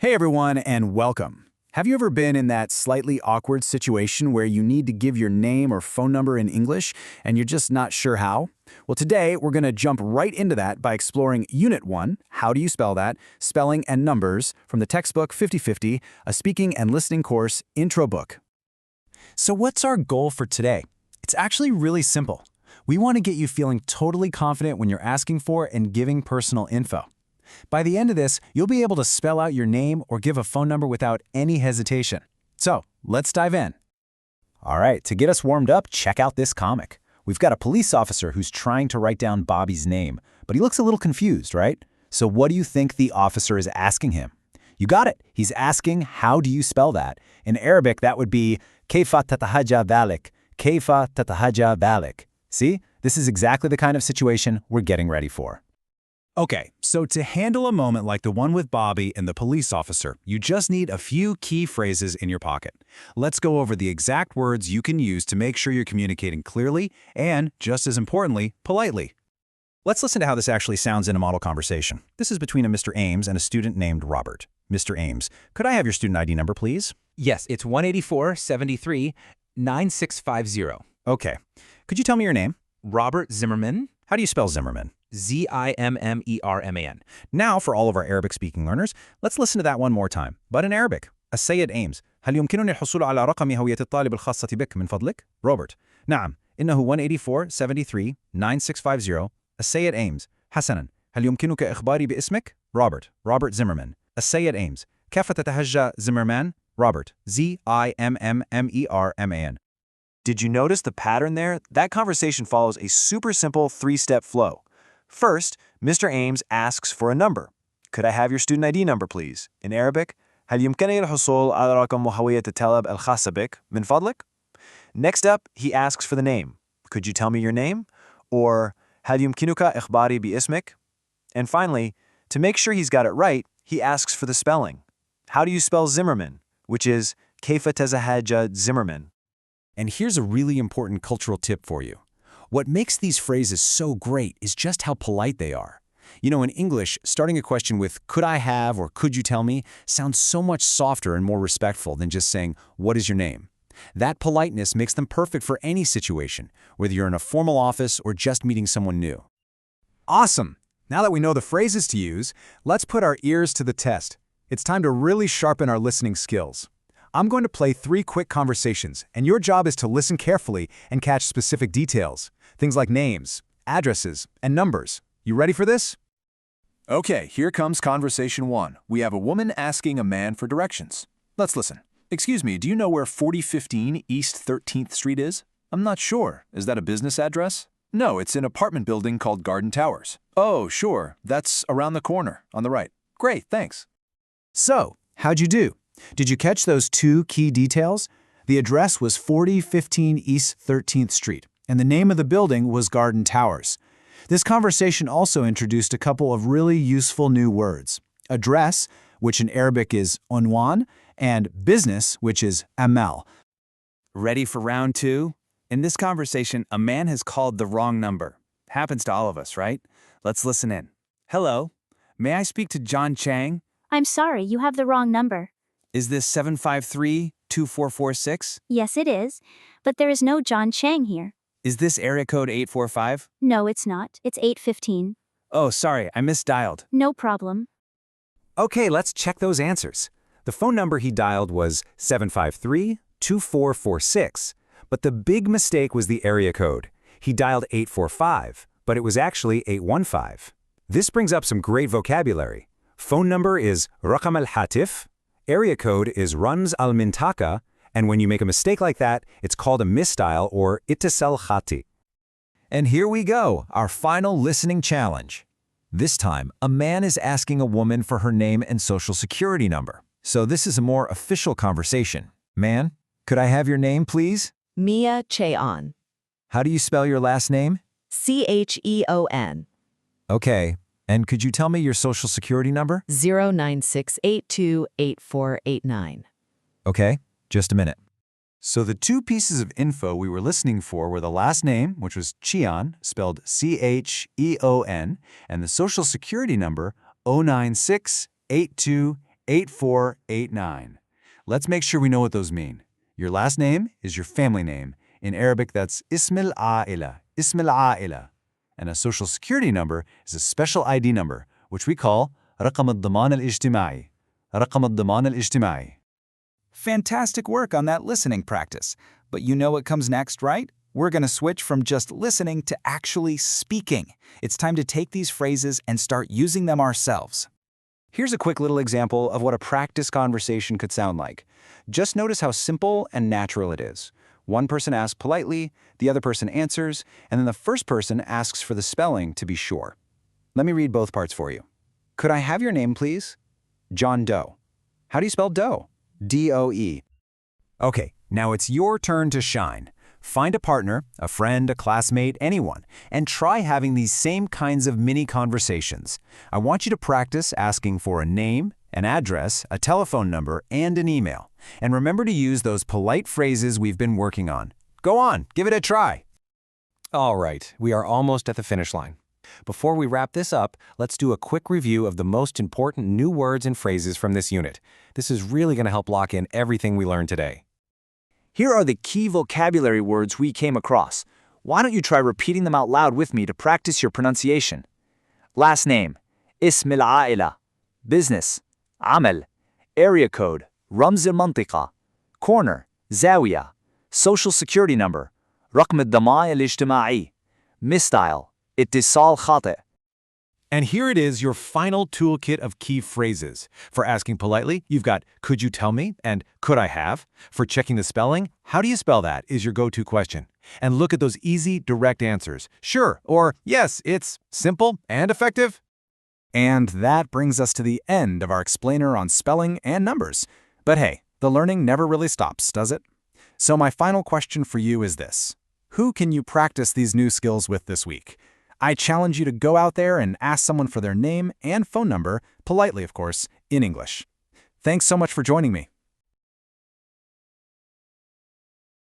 Hey everyone, and welcome. Have you ever been in that slightly awkward situation where you need to give your name or phone number in English and you're just not sure how? Well, today we're going to jump right into that by exploring Unit 1, How Do You Spell That? Spelling and Numbers, from the textbook 50/50, a speaking and listening course intro book. So what's our goal for today? It's actually really simple. We want to get you feeling totally confident when you're asking for and giving personal info. By the end of this, you'll be able to spell out your name or give a phone number without any hesitation. So, let's dive in. All right, to get us warmed up, check out this comic. We've got a police officer who's trying to write down Bobby's name, but he looks a little confused, right? So what do you think the officer is asking him? You got it. He's asking, how do you spell that? In Arabic, that would be Kayfa tatahaja dhalik. Kayfa tatahaja dhalik. See, this is exactly the kind of situation we're getting ready for. Okay, so to handle a moment like the one with Bobby and the police officer, you just need a few key phrases in your pocket. Let's go over the exact words you can use to make sure you're communicating clearly and, just as importantly, politely. Let's listen to how this actually sounds in a model conversation. This is between a Mr. Ames and a student named Robert. Mr. Ames, could I have your student ID number, please? Yes, it's 184-73-9650. Okay. Could you tell me your name? Robert Zimmerman, How do you spell Zimmerman? Zimmerman. Now, for all of our Arabic-speaking learners, let's listen to that one more time, but in Arabic. السيد إيمز، هل يمكنني الحصول على رقم هوية الطالب الخاصة بك من فضلك؟ Robert. نعم، إنه 184-73-9650. السيد إيمز. حسناً، هل يمكنك إخباري باسمك؟ Robert. Robert Zimmerman. السيد إيمز. كيف تتهجى زيمرمان؟ Robert. Zimmerman. Did you notice the pattern there? That conversation follows a super simple three-step flow. First, Mr. Ames asks for a number. Could I have your student ID number, please? In Arabic, هل يمكنني الحصول على رقم هوية الطالب الخاصة بك من فضلك? Next up, he asks for the name. Could you tell me your name? Or هل يمكنك إخباري باسمك? And finally, to make sure he's got it right, he asks for the spelling. How do you spell Zimmerman? Which is كيف تتهجى Zimmerman. And here's a really important cultural tip for you. What makes these phrases so great is just how polite they are. You know, in English, starting a question with could I have or could you tell me sounds so much softer and more respectful than just saying, what is your name? That politeness makes them perfect for any situation, whether you're in a formal office or just meeting someone new. Awesome! Now that we know the phrases to use, let's put our ears to the test. It's time to really sharpen our listening skills. I'm going to play 3 quick conversations, and your job is to listen carefully and catch specific details. Things like names, addresses, and numbers. You ready for this? Okay, here comes conversation 1. We have a woman asking a man for directions. Let's listen. Excuse me, do you know where 4015 East 13th Street is? I'm not sure. Is that a business address? No, it's an apartment building called Garden Towers. Oh, sure. That's around the corner, on the right. Great, thanks. So, how'd you do? Did you catch those 2 key details? The address was 4015 East 13th Street, and the name of the building was Garden Towers. This conversation also introduced a couple of really useful new words. Address, which in Arabic is unwan, and business, which is amal. Ready for round 2? In this conversation, a man has called the wrong number. Happens to all of us, right? Let's listen in. Hello, may I speak to John Chang? I'm sorry, you have the wrong number. Is this 753-2446? Yes, it is, but there is no John Chang here. Is this area code 845? No, it's not. It's 815. Oh, sorry, I misdialed. No problem. Okay, let's check those answers. The phone number he dialed was 753-2446, but the big mistake was the area code. He dialed 845, but it was actually 815. This brings up some great vocabulary. Phone number is رقم الهاتف. Area code is Rams al-Mintaka, and when you make a mistake like that, it's called a misdial or ittisal khati. And here we go, our final listening challenge. This time, a man is asking a woman for her name and social security number. So this is a more official conversation. Man, could I have your name, please? Mia Cheon. How do you spell your last name? Cheon. Okay. And could you tell me your social security number? 096828489. Okay, just a minute. So the 2 pieces of info we were listening for were the last name, which was Cheon, spelled C-H-E-O-N, and the social security number 096828489. 8489. Let's make sure we know what those mean. Your last name is your family name. In Arabic, that's Ism al-Aila, Ism al-Aila. And a social security number is a special ID number, which we call رقم الضمان الاجتماعي. رقم الضمان الاجتماعي. Fantastic work on that listening practice. But you know what comes next, right? We're going to switch from just listening to actually speaking. It's time to take these phrases and start using them ourselves. Here's a quick little example of what a practice conversation could sound like. Just notice how simple and natural it is. One person asks politely, the other person answers, and then the first person asks for the spelling to be sure. Let me read both parts for you. Could I have your name, please? John Doe. How do you spell Doe? D-O-E. Okay, now it's your turn to shine. Find a partner, a friend, a classmate, anyone, and try having these same kinds of mini conversations. I want you to practice asking for a name, an address, a telephone number, and an email. And remember to use those polite phrases we've been working on. Go on, give it a try. All right, we are almost at the finish line. Before we wrap this up, let's do a quick review of the most important new words and phrases from this unit. This is really going to help lock in everything we learned today. Here are the key vocabulary words we came across. Why don't you try repeating them out loud with me to practice your pronunciation? Last name, اسم العائلة. Business, عمل. Area code, رمز المنطقة. Corner, زاوية. Social security number, رقم الضمان الاجتماعي. Misstyle, اتصال خاطئ. And here it is, your final toolkit of key phrases. For asking politely, you've got could you tell me and could I have? For checking the spelling, how do you spell that is your go-to question. And look at those easy, direct answers. Sure or yes, it's simple and effective. And that brings us to the end of our explainer on spelling and numbers. But hey, the learning never really stops, does it? So my final question for you is this. Who can you practice these new skills with this week? I challenge you to go out there and ask someone for their name and phone number, politely of course, in English. Thanks so much for joining me.